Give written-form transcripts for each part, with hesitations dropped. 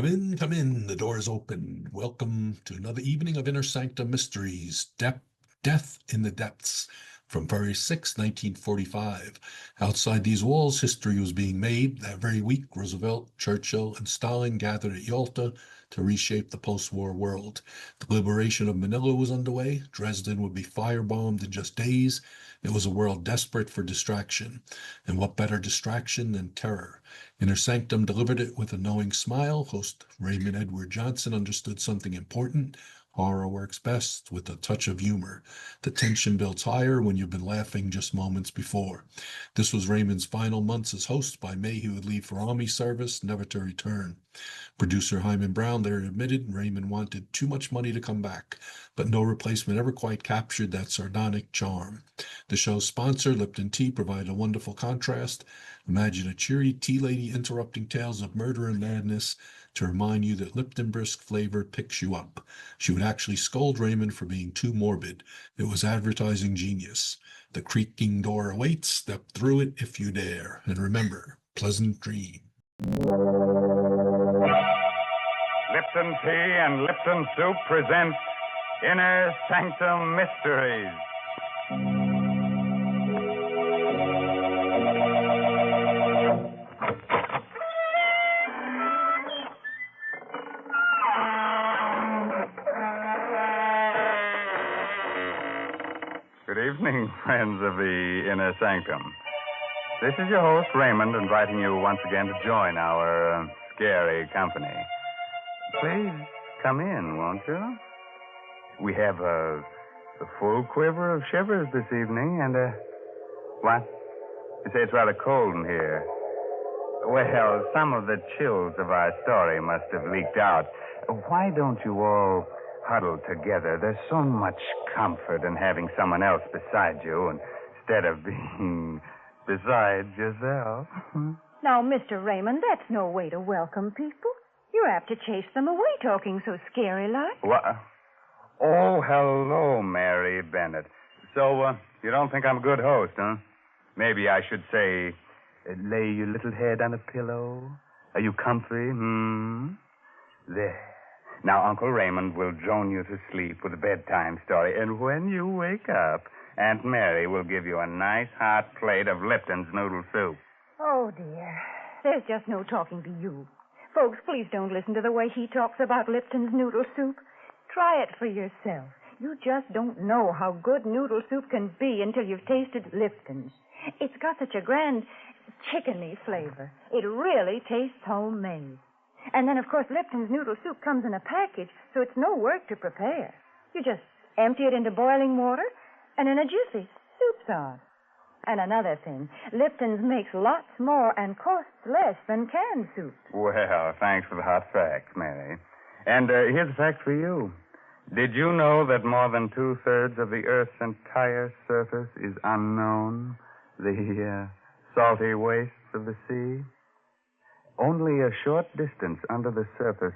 Come in. The door is open. Welcome to another evening of Inner Sanctum Mysteries. Death in the Depths. From February 6, 1945. Outside these walls, history was being made. That very week, Roosevelt, Churchill, and Stalin gathered at Yalta to reshape the post-war world. The liberation of Manila was underway. Dresden would be firebombed in just days. It was a world desperate for distraction. And what better distraction than terror? Inner Sanctum delivered it with a knowing smile. Host Raymond Edward Johnson understood something important. Horror works best with a touch of humor. The tension builds higher when you've been laughing just moments before. This was Raymond's final months as host. By May, he would leave for Army service, never to return. Producer Hyman Brown there admitted Raymond wanted too much money to come back, but no replacement ever quite captured that sardonic charm. The show's sponsor, Lipton Tea, provided a wonderful contrast. Imagine a cheery tea lady interrupting tales of murder and madness to remind you that Lipton brisk flavor picks you up. She would actually scold Raymond for being too morbid. It was advertising genius. The creaking door awaits. Step through it if you dare. And remember, pleasant dream. Lipton Tea and Lipton Soup present Inner Sanctum Mysteries. Good evening, friends of the Inner Sanctum. This is your host, Raymond, inviting you once again to join our scary company. Please come in, won't you? We have a full quiver of shivers this evening, and what? You say it's rather cold in here. Well, some of the chills of our story must have leaked out. Why don't you all huddle together? There's so much comfort in having someone else beside you instead of being beside yourself. Now, Mr. Raymond, that's no way to welcome people. You're apt to chase them away talking so scary-like. What? Oh, hello, Mary Bennett. So, you don't think I'm a good host, huh? Maybe I should say, lay your little head on a pillow. Are you comfy? There. Now, Uncle Raymond will drone you to sleep with a bedtime story, and when you wake up, Aunt Mary will give you a nice hot plate of Lipton's noodle soup. Oh, dear. There's just no talking to you. Folks, please don't listen to the way he talks about Lipton's noodle soup. Try it for yourself. You just don't know how good noodle soup can be until you've tasted Lipton's. It's got such a grand chickeny flavor. It really tastes homemade. And then, of course, Lipton's noodle soup comes in a package, so it's no work to prepare. You just empty it into boiling water, and in a jiffy, soup's on. And another thing, Lipton's makes lots more and costs less than canned soup. Well, thanks for the hot facts, Mary. And here's a fact for you. Did you know that more than 2/3 of the Earth's entire surface is unknown? The salty wastes of the sea? Only a short distance under the surface,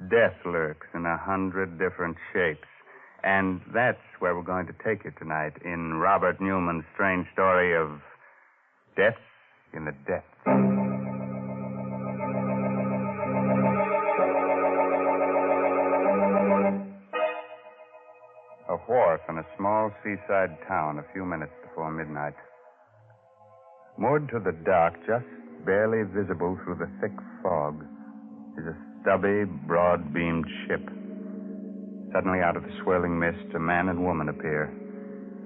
death lurks in 100 different shapes. And that's where we're going to take you tonight in Robert Newman's strange story of Death in the Depths. A wharf in a small seaside town a few minutes before midnight. Moored to the dock, just barely visible through the thick fog, is a stubby, broad-beamed ship. Suddenly, out of the swirling mist, a man and woman appear.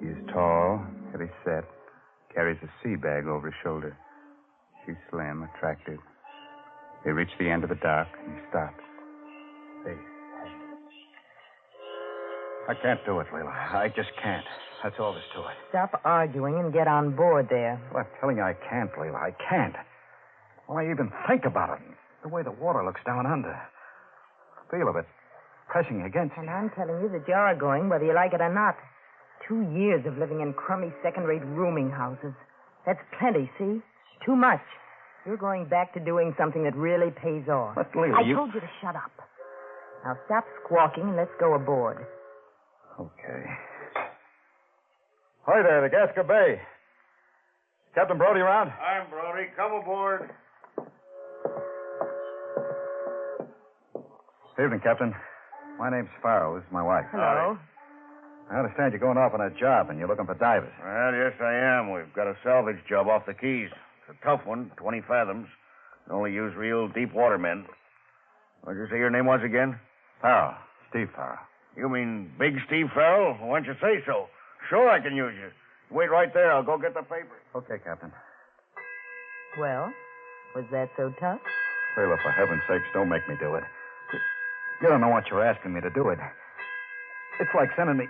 He is tall, heavy-set, carries a sea bag over his shoulder. She's slim, attractive. They reach the end of the dock, and he stops. I can't do it, Leila. I just can't. That's all there's to it. Stop arguing and get on board there. Well, I'm telling you I can't, Leila. I can't. Why even think about it? The way the water looks down under. Feel of it pressing against you. And I'm telling you that you're going whether you like it or not. 2 years of living in crummy second-rate rooming houses. That's plenty, see? Too much. You're going back to doing something that really pays off. But, Leila, I told you to shut up. Now stop squawking and let's go aboard. Okay. Hi there, the Gasca Bay. Captain Brody around? I'm Brody. Come aboard. Evening, Captain. My name's Farrell. This is my wife. Hello. I understand you're going off on a job and you're looking for divers. Well, yes, I am. We've got a salvage job off the Keys. It's a tough one, 20 fathoms. We only use real deep water men. What did you say your name was again? Farrell. Steve Farrell. You mean Big Steve Farrell? Why don't you say so? Sure, I can use you. Wait right there. I'll go get the paper. Okay, Captain. Well, was that so tough? Sailor, for heaven's sakes, don't make me do it. You don't know what you're asking me to do it. It's like sending me...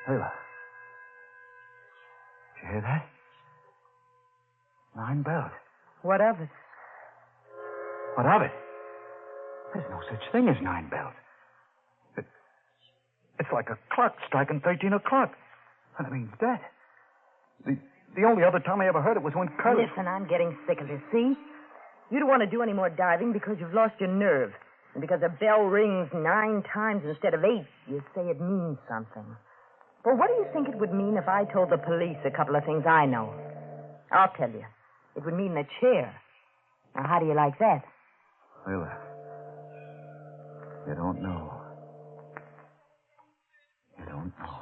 Sailor. Did you hear that? 9 bells. What of it? What of it? There's no such thing as 9 bells. It's like a clock striking 13 o'clock. That means that. The only other time I ever heard it was when Curly... Listen, I'm getting sick of this, see? You don't want to do any more diving because you've lost your nerve. And because a bell rings 9 times instead of 8, you say it means something. Well, what do you think it would mean if I told the police a couple of things I know? I'll tell you. It would mean the chair. Now, how do you like that? Sailor, you don't know. You don't know.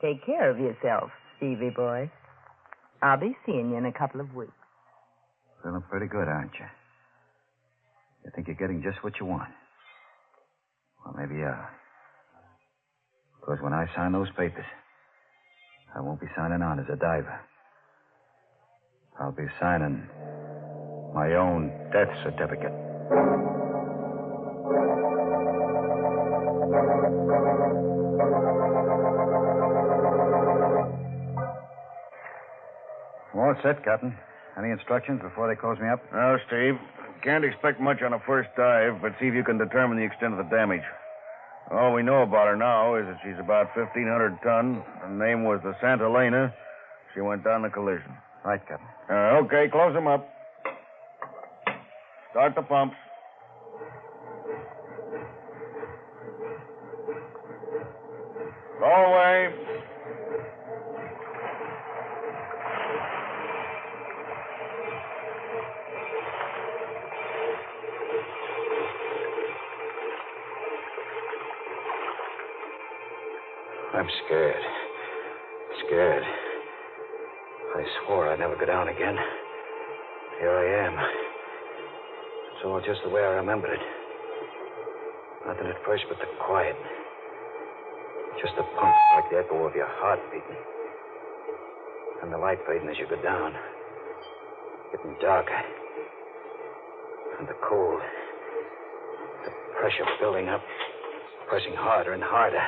Take care of yourself, Stevie boy. I'll be seeing you in a couple of weeks. Feeling pretty good, aren't you? You think you're getting just what you want? Well, maybe you are. Because when I sign those papers, I won't be signing on as a diver. I'll be signing my own death certificate. All set, Captain. Any instructions before they close me up? No, Steve. Can't expect much on a first dive, but see if you can determine the extent of the damage. All we know about her now is that she's about 1,500 ton. Her name was the Santa Elena. She went down the collision. Right, Captain. Okay, close them up. Start the pumps. Go away. I'm scared. Scared. I swore I'd never go down again. Here I am. It's all just the way I remembered it. Nothing at first but the quiet. Just the pump, like the echo of your heart beating. And the light fading as you go down. Getting darker. And the cold. The pressure building up. Pressing harder and harder.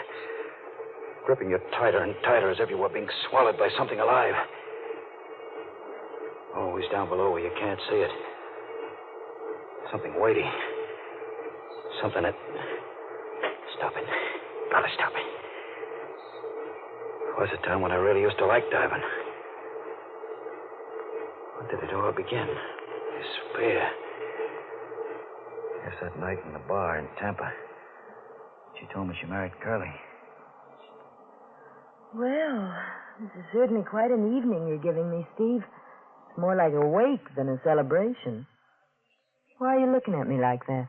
Gripping you tighter and tighter as if you were being swallowed by something alive. Always down below where you can't see it. Something weighty. Something that... Stop it. Gotta stop it. There was a time when I really used to like diving. When did it all begin? Despair. Guess that night in the bar in Tampa. She told me she married Curly. Well, this is certainly quite an evening you're giving me, Steve. It's more like a wake than a celebration. Why are you looking at me like that?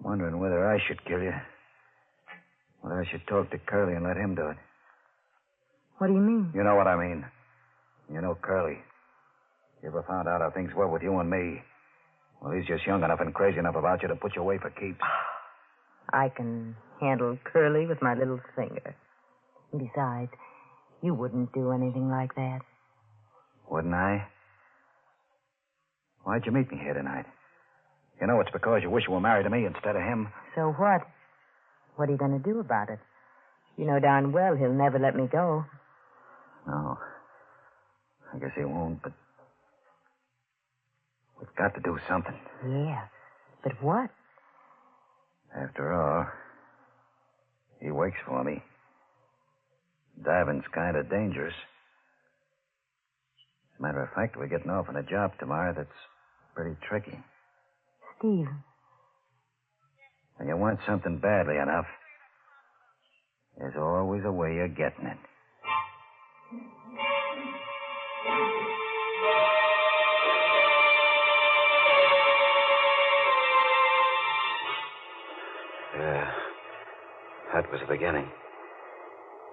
Wondering whether I should kill you. Whether I should talk to Curly and let him do it. What do you mean? You know what I mean. You know Curly. You ever found out how things were with you and me? Well, he's just young enough and crazy enough about you to put you away for keeps. I can handle Curly with my little finger. Besides, you wouldn't do anything like that. Wouldn't I? Why'd you meet me here tonight? You know it's because you wish you were married to me instead of him. So what? What are you going to do about it? You know darn well he'll never let me go. No. I guess he won't, but... we've got to do something. Yeah, but what? After all, he wakes for me. Diving's kind of dangerous. As a matter of fact, we're getting off on a job tomorrow that's pretty tricky. Steve. When you want something badly enough, there's always a way of getting it. That was the beginning.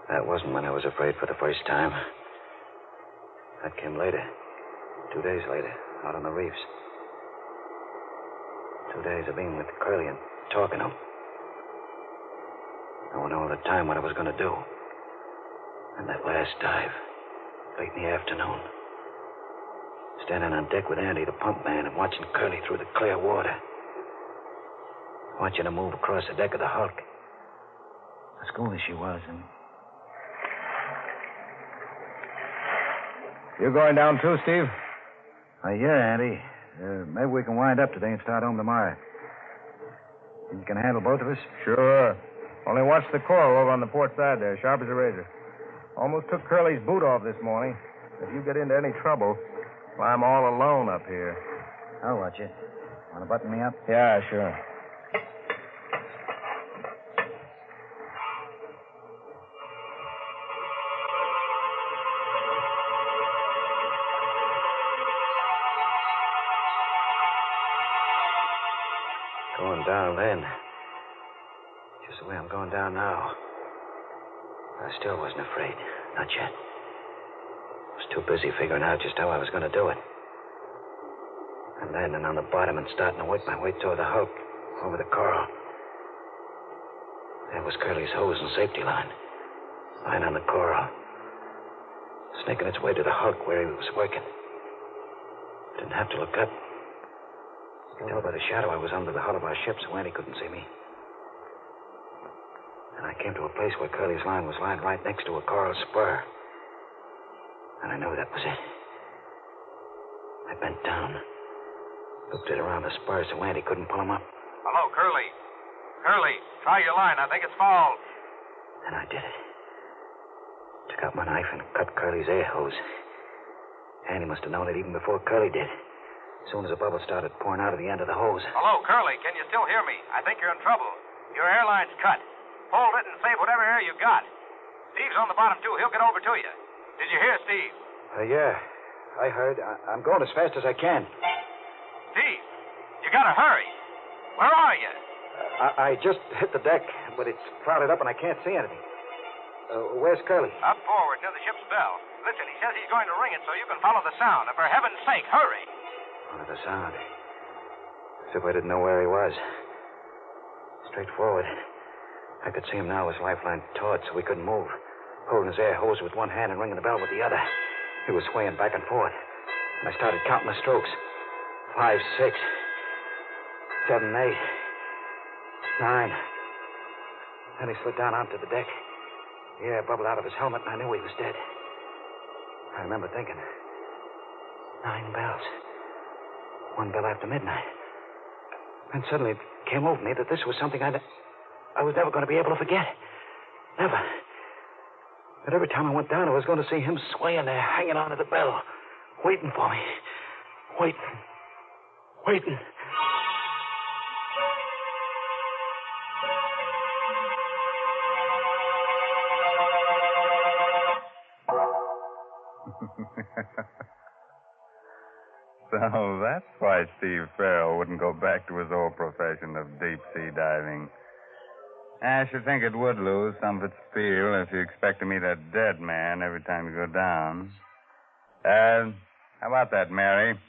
That wasn't when I was afraid for the first time. That came later. 2 days later, out on the reefs. 2 days of being with Curly and talking to him. Knowing all the time what I was going to do. And that last dive, late in the afternoon. Standing on deck with Andy, the pump man, and watching Curly through the clear water. Watching her move across the deck of the Hulk. As cool as she was, and... You going down too, Steve? Yeah, Andy. Maybe we can wind up today and start home tomorrow. You can handle both of us? Sure. Only watch the coral over on the port side there, sharp as a razor. Almost took Curly's boot off this morning. If you get into any trouble, well, I'm all alone up here. I'll watch it. Want to button me up? Yeah, sure. Going down then. Just the way I'm going down now. I still wasn't afraid. Not yet. I was too busy figuring out just how I was going to do it. And landing on the bottom and starting to work my way toward the Hulk, over the coral. There was Curly's hose and safety line, lying on the coral, snaking its way to the Hulk where he was working. Didn't have to look up. You could tell by the shadow I was under the hull of our ship, so Andy couldn't see me. And I came to a place where Curly's line was lying right next to a coral spur. And I knew that was it. I bent down, looped it around the spur so Andy couldn't pull him up. Hello, Curly. Curly, try your line. I think it's fouled. And I did it. Took out my knife and cut Curly's air hose. Andy must have known it even before Curly did. As soon as the bubbles started pouring out of the end of the hose. Hello, Curly. Can you still hear me? I think you're in trouble. Your airline's cut. Hold it and save whatever air you got. Steve's on the bottom, too. He'll get over to you. Did you hear, Steve? Yeah. I heard. I'm going as fast as I can. Steve, you gotta hurry. Where are you? I just hit the deck, but it's clouded up and I can't see anything. Where's Curly? Up forward, near the ship's bell. Listen, he says he's going to ring it so you can follow the sound. And for heaven's sake, hurry. The sound. As if I didn't know where he was. Straight forward. I could see him now, his lifeline taut, so he couldn't move. Holding his air hose with one hand and ringing the bell with the other. He was swaying back and forth. And I started counting the strokes. 5, 6, 7, 8, 9. Then he slid down onto the deck. The air bubbled out of his helmet, and I knew he was dead. I remember thinking, 9 bells. 1 bell after midnight. And suddenly it came over me that this was something I was never going to be able to forget. Never. But every time I went down, I was going to see him swaying there, hanging onto the bell, waiting for me. Waiting. So that's why Steve Farrell wouldn't go back to his old profession of deep-sea diving. I should think it would lose some of its appeal if you expect to meet a dead man every time you go down. How about that, Mary?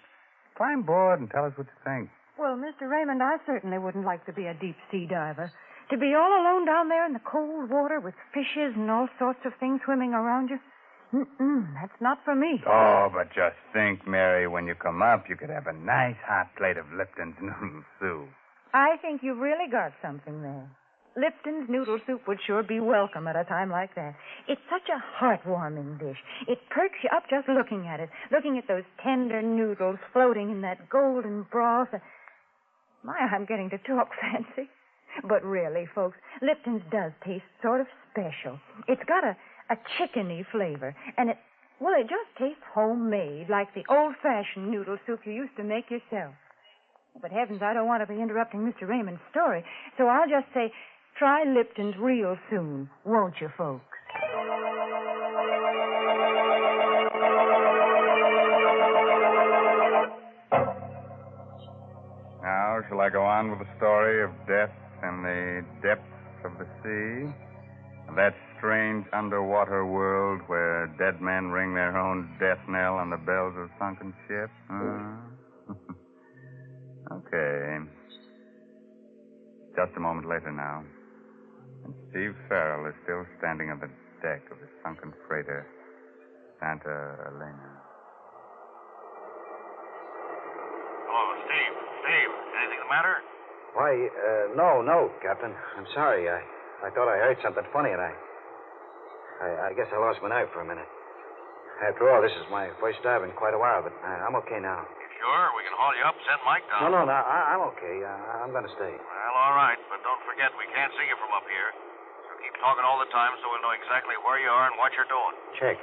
Climb aboard and tell us what you think. Well, Mr. Raymond, I certainly wouldn't like to be a deep-sea diver. To be all alone down there in the cold water with fishes and all sorts of things swimming around you. That's not for me. Oh, but just think, Mary, when you come up, you could have a nice hot plate of Lipton's noodle soup. I think you've really got something there. Lipton's noodle soup would sure be welcome at a time like that. It's such a heartwarming dish. It perks you up just looking at it, looking at those tender noodles floating in that golden broth. My, I'm getting to talk fancy. But really, folks, Lipton's does taste sort of special. It's got a chickeny flavor, and it just tastes homemade, like the old-fashioned noodle soup you used to make yourself. But heavens, I don't want to be interrupting Mr. Raymond's story, so I'll just say, try Lipton's real soon, won't you, folks? Now, shall I go on with the story of death in the depths of the sea? That strange underwater world where dead men ring their own death knell on the bells of sunken ships? Okay. Just a moment later now. And Steve Farrell is still standing on the deck of the sunken freighter, Santa Elena. Hello, Steve. Steve, anything the matter? Why, no, Captain. I'm sorry. I thought I heard something funny, and I guess I lost my nerve for a minute. After all, this is my first dive in quite a while, but I'm okay now. You sure? We can haul you up, send Mike down. No, I'm okay. I'm going to stay. Well, all right, but don't forget we can't see you from up here. So keep talking all the time so we'll know exactly where you are and what you're doing. Check.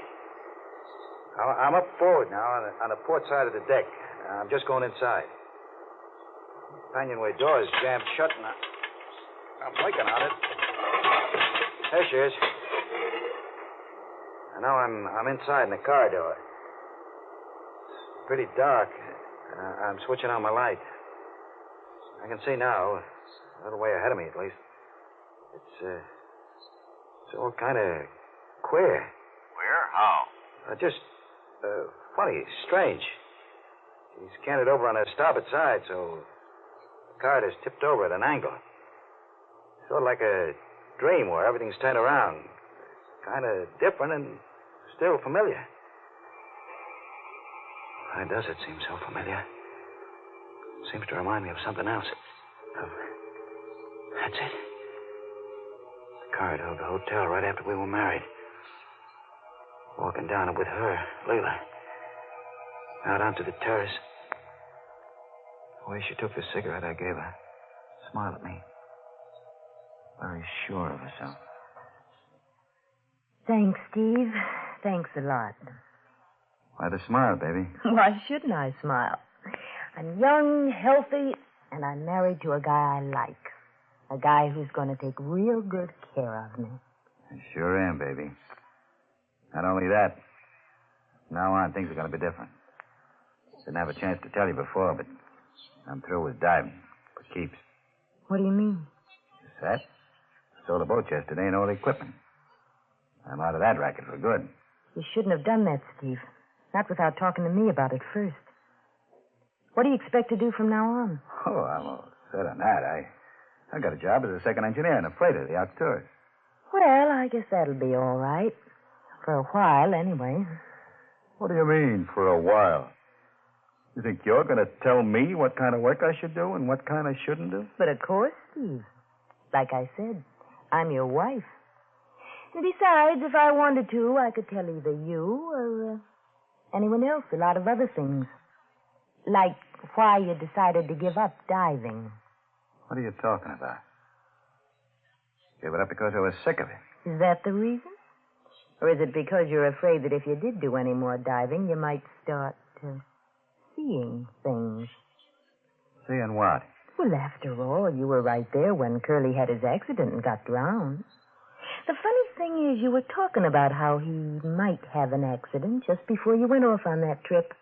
I'm up forward now on the port side of the deck. I'm just going inside. The companionway door is jammed shut, and I'm working on it. There she is. And now I'm inside in the corridor. It's pretty dark. I'm switching on my light. I can see now, a little way ahead of me at least. It's all kind of queer. Queer? How? Just funny, strange. He's canted over on the starboard side, so the corridor's tipped over at an angle. Sort of like a dream where everything's turned around. Kind of different and still familiar. Why does it seem so familiar? Seems to remind me of something else. That's it. The corridor of the hotel right after we were married. Walking down it with her, Leila. Out onto the terrace. The way she took the cigarette I gave her. Smiled at me. Very sure of herself. Thanks, Steve. Thanks a lot. Why the smile, baby? Why shouldn't I smile? I'm young, healthy, and I'm married to a guy I like. A guy who's going to take real good care of me. I sure am, baby. Not only that, from now on, things are going to be different. Didn't have a chance to tell you before, but I'm through with diving. For keeps. What do you mean? Just that. Sold a boat yesterday and all the equipment. I'm out of that racket for good. You shouldn't have done that, Steve. Not without talking to me about it first. What do you expect to do from now on? Oh, I'm all set on that. I got a job as a second engineer in a freighter, the outdoors. Well, I guess that'll be all right. For a while, anyway. What do you mean, for a while? You think you're going to tell me what kind of work I should do and what kind I shouldn't do? But of course, Steve. Like I said, I'm your wife. And besides, if I wanted to, I could tell either you or anyone else a lot of other things. Like why you decided to give up diving. What are you talking about? Gave it up because I was sick of it. Is that the reason? Or is it because you're afraid that if you did do any more diving, you might start seeing things? Seeing what? Well, after all, you were right there when Curly had his accident and got drowned. The funny thing is, you were talking about how he might have an accident just before you went off on that trip.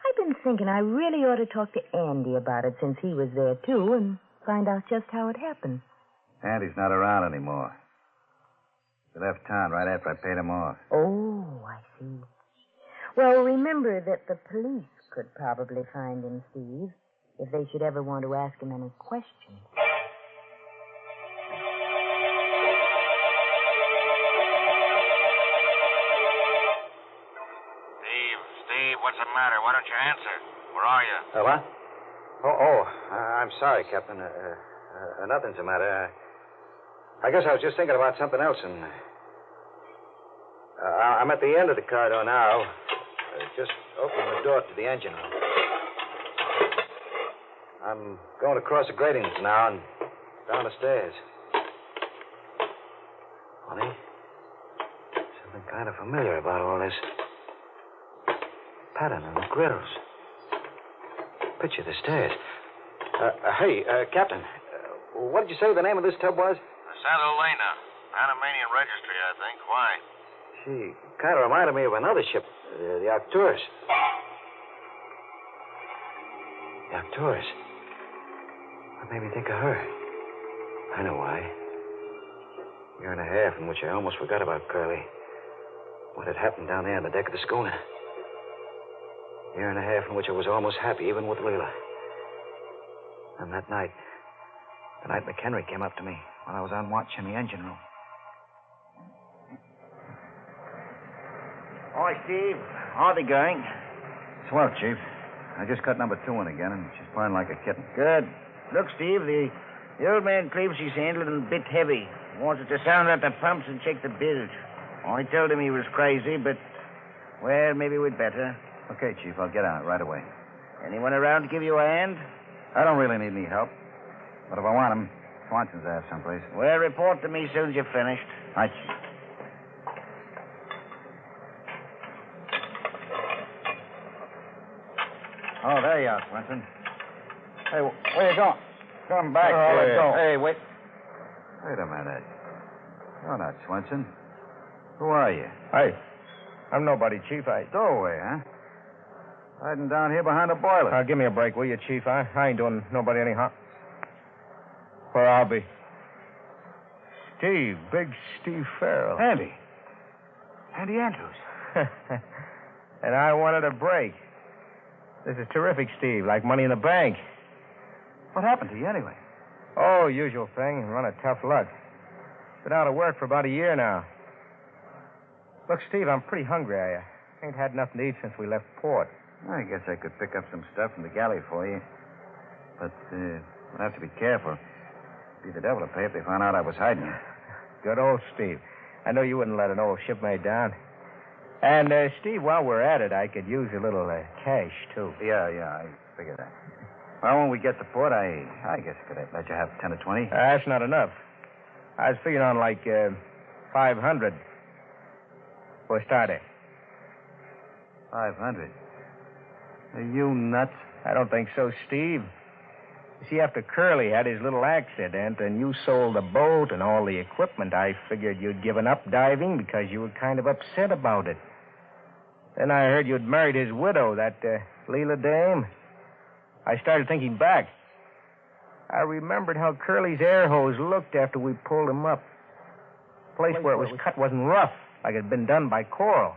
I've been thinking I really ought to talk to Andy about it since he was there, too, and find out just how it happened. Andy's not around anymore. He left town right after I paid him off. Oh, I see. Well, remember that the police could probably find him, Steve, if they should ever want to ask him any questions. Steve, what's the matter? Why don't you answer? Where are you? What? I'm sorry, Captain. Nothing's the matter. I guess I was just thinking about something else, and I'm at the end of the corridor now. Just opening the door to the engine room. I'm going across the gratings now and down the stairs. Funny. Something kind of familiar about all this. Pattern in the grills. Picture the stairs. Hey, Captain, what did you say the name of this tub was? The Santa Elena. Panamanian Registry, I think. Why? She kind of reminded me of another ship, the Arcturus. The Arcturus. What made me think of her? I know why. Year and a half in which I almost forgot about Curly. What had happened down there on the deck of the schooner. Year and a half in which I was almost happy, even with Leela. And that night, the night McHenry came up to me while I was on watch in the engine room. Hi, Steve. How's it going? Swell, Chief. I just cut number 2 in again, and she's purring like a kitten. Good. Look, Steve, the old man claims she's handling a bit heavy. Wants her to sound out the pumps and check the bilge. I told him he was crazy, but, well, maybe we'd better. Okay, Chief, I'll get on it right away. Anyone around to give you a hand? I don't really need any help. But if I want him, Swanson's ass someplace. Well, report to me soon as you're finished. Right, Chief. Oh, there you are, Swanson. Hey, where you going? Come back. Oh, let's go. Hey, wait. Wait a minute. You're not Swanson. Who are you? Hey, I'm nobody, Chief. Stowaway, huh? Hiding down here behind the boiler. Give me a break, will you, Chief? I ain't doing nobody any harm. Where I'll be. Steve, big Steve Farrell. Andy. Andy Andrews. And I wanted a break. This is terrific, Steve, like money in the bank. What happened to you anyway? Oh, usual thing. Run a tough luck. Been out of work for about a year now. Look, Steve, I'm pretty hungry. I ain't had nothing to eat since we left port. I guess I could pick up some stuff from the galley for you. But we'll have to be careful. Be the devil to pay if they found out I was hiding you. Good old Steve. I know you wouldn't let an old shipmate down. And, Steve, while we're at it, I could use a little cash, too. Yeah, I figured that. Well, when we get to port, I guess I could let you have 10 or 20. That's not enough. I was figuring on, like, 500. For a starter. 500? Are you nuts? I don't think so, Steve. You see, after Curly had his little accident and you sold the boat and all the equipment, I figured you'd given up diving because you were kind of upset about it. Then I heard you'd married his widow, that Leela dame. I started thinking back. I remembered how Curly's air hose looked after we pulled him up. The place where it was cut wasn't rough, like it had been done by coral.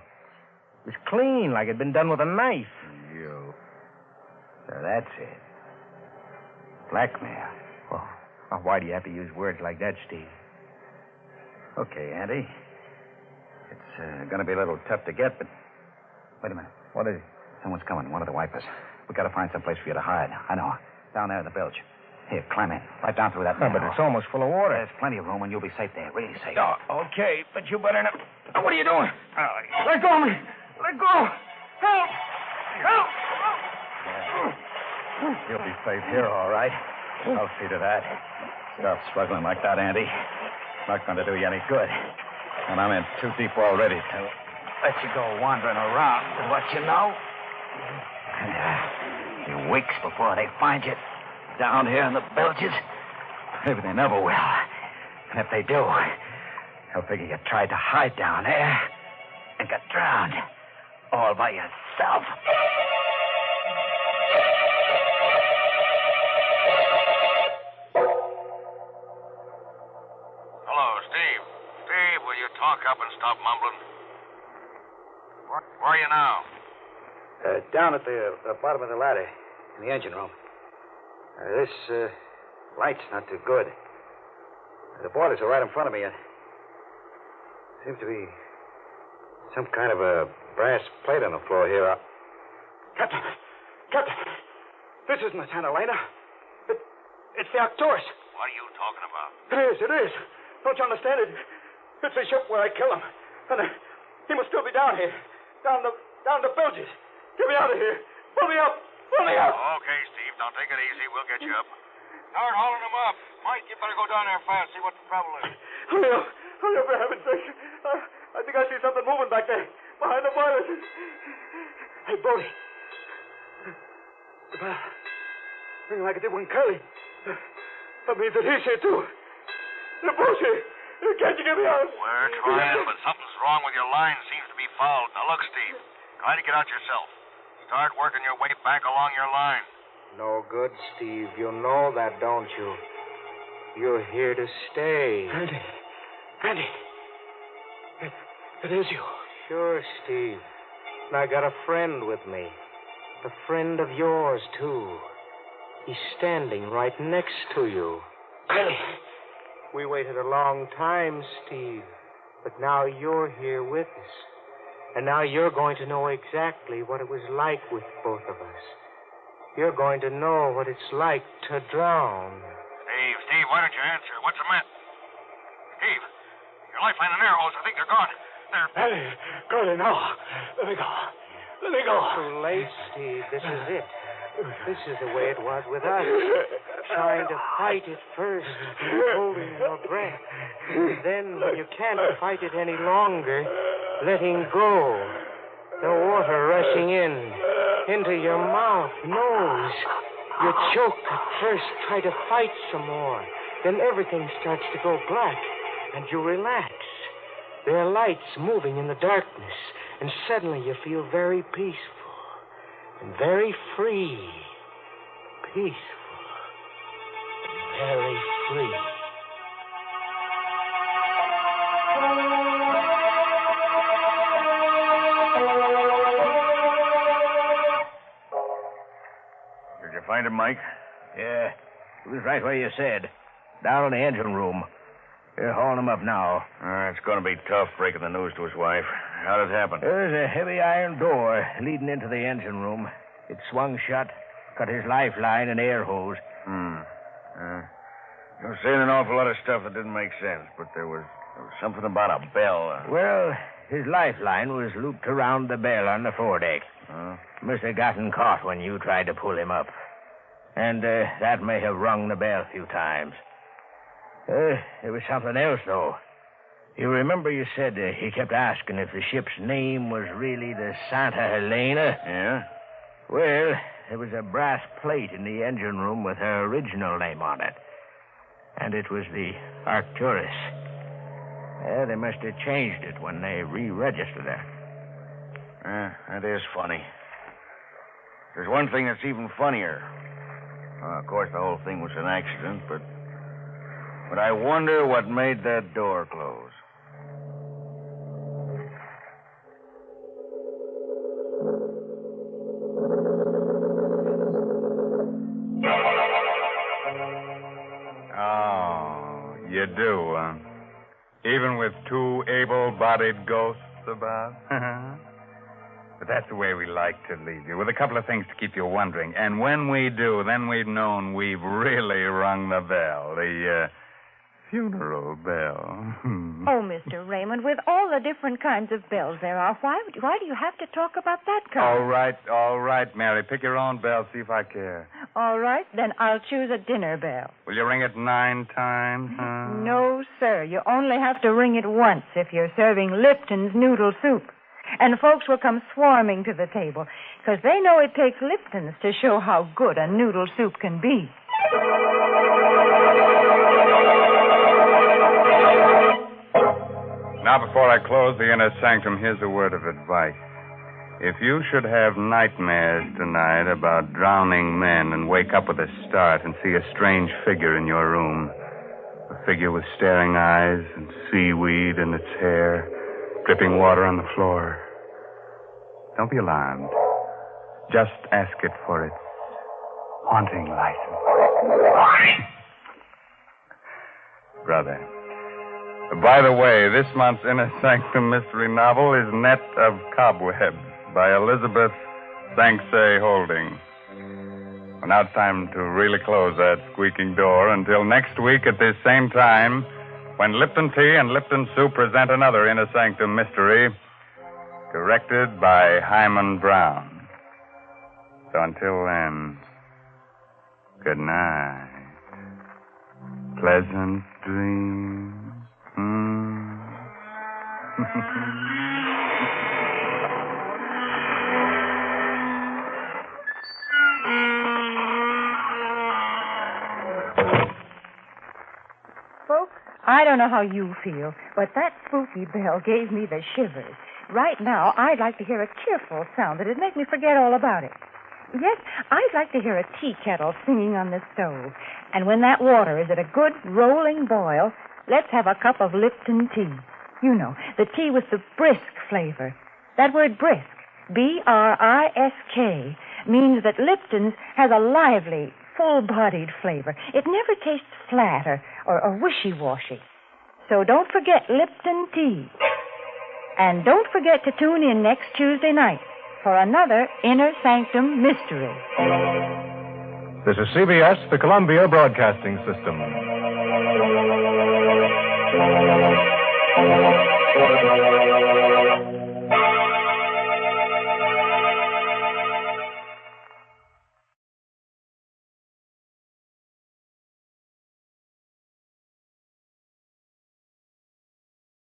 It was clean, like it had been done with a knife. You. So that's it. Blackmail. Oh, why do you have to use words like that, Steve? Okay, Andy. It's going to be a little tough to get, but... Wait a minute. What is it? Someone's coming, one of the wipers. We got to find some place for you to hide. I know. Down there in the bilge. Here, climb in. Right down through that But it's almost full of water. There's plenty of room, and you'll be safe there. Really safe. Oh, okay, but you better not... What are you doing? Let go of me. Let go. Help. Help. You'll be safe here, all right. I'll see to that. Stop struggling like that, Andy. Not going to do you any good. And I'm in too deep already to let you go wandering around with what you know. And few weeks before they find you down here in the bilges. Maybe they never will. And if they do, they'll figure you tried to hide down there and got drowned all by yourself. Hello, Steve. Steve, will you talk up and stop mumbling? Where are you now? Down at the bottom of the ladder in the engine room. This light's not too good. The boilers are right in front of me. It seems to be some kind of a brass plate on the floor here. Captain! This isn't the Santa Elena. It's the Arcturus. What are you talking about? It is. Don't you understand it? It's the ship where I killed him. And he must still be down here. Down the bilges. Get me out of here. Pull me up. Okay, Steve. Now take it easy. We'll get you up. Start hauling him up. Mike, you better go down there fast. See what the trouble is. Hurry up, for heaven's sake. I think I see something moving back there. Behind the boilers. Hey, Brody. The bell. Ringing like it did when Curly. That means that he's here, too. They're both here. Can't you get me out? We're trying, but something's wrong with your line. Seems to be fouled. Now, look, Steve. Try to get out yourself. Start working your way back along your line. No good, Steve. You know that, don't you? You're here to stay. Andy. It is you. Sure, Steve. And I got a friend with me. A friend of yours, too. He's standing right next to you. Andy. We waited a long time, Steve. But now you're here with us. And now you're going to know exactly what it was like with both of us. You're going to know what it's like to drown. Steve, why don't you answer? What's the matter? Steve, your lifeline and air hose, I think they're gone. Andy, go there now. Let me go. Let me go. Too late, Steve. This is it. This is the way it was with us. Trying to fight it first, holding your breath. Then, when you can't fight it any longer, letting go. The water rushing into your mouth, nose. You choke at first, try to fight some more. Then everything starts to go black, and you relax. There are lights moving in the darkness, and suddenly you feel very peaceful and very free. Peaceful and very free. Did you find him, Mike? Yeah, it was right where you said. Down in the engine room. They're hauling him up now. It's going to be tough breaking the news to his wife. How did it happen? There's a heavy iron door leading into the engine room. It swung shut, cut his lifeline and air hose. You were saying an awful lot of stuff that didn't make sense, but there was something about a bell. Well, his lifeline was looped around the bell on the foredeck. Must have gotten caught when you tried to pull him up. And that may have rung the bell a few times. There was something else, though. You remember you said he kept asking if the ship's name was really the Santa Helena? Yeah? Well, there was a brass plate in the engine room with her original name on it. And it was the Arcturus. They must have changed it when they re-registered her. That is funny. There's one thing that's even funnier. Of course, the whole thing was an accident, but I wonder what made that door close. Oh, you do, huh? Even with two able-bodied ghosts about? But that's the way we like to leave you, with a couple of things to keep you wondering. And when we do, then we've known we've really rung the bell. The funeral bell. Oh, Mr. Raymond, with all the different kinds of bells there are, why do you have to talk about that kind? All right, Mary. Pick your own bell, see if I care. All right, then I'll choose a dinner bell. Will you ring it 9 times, huh? No, sir. You only have to ring it once if you're serving Lipton's noodle soup. And folks will come swarming to the table, because they know it takes Lipton's to show how good a noodle soup can be. Now, before I close the inner sanctum, here's a word of advice. If you should have nightmares tonight about drowning men and wake up with a start and see a strange figure in your room, a figure with staring eyes and seaweed in its hair, dripping water on the floor, don't be alarmed. Just ask it for its haunting license. Brother. By the way, this month's Inner Sanctum Mystery novel is Net of Cobwebs by Elizabeth Sanksay Holding. Well, now it's time to really close that squeaking door until next week at this same time when Lipton Tea and Lipton Soup present another Inner Sanctum Mystery directed by Hyman Brown. So until then, good night. Pleasant dreams. Folks, I don't know how you feel, but that spooky bell gave me the shivers. Right now, I'd like to hear a cheerful sound that'd make me forget all about it. Yes, I'd like to hear a tea kettle singing on the stove. And when that water is at a good rolling boil, let's have a cup of Lipton tea. You know, the tea with the brisk flavor. That word brisk, B-R-I-S-K, means that Lipton's has a lively, full-bodied flavor. It never tastes flat or wishy-washy. So don't forget Lipton tea. And don't forget to tune in next Tuesday night for another Inner Sanctum Mystery. This is CBS, the Columbia Broadcasting System.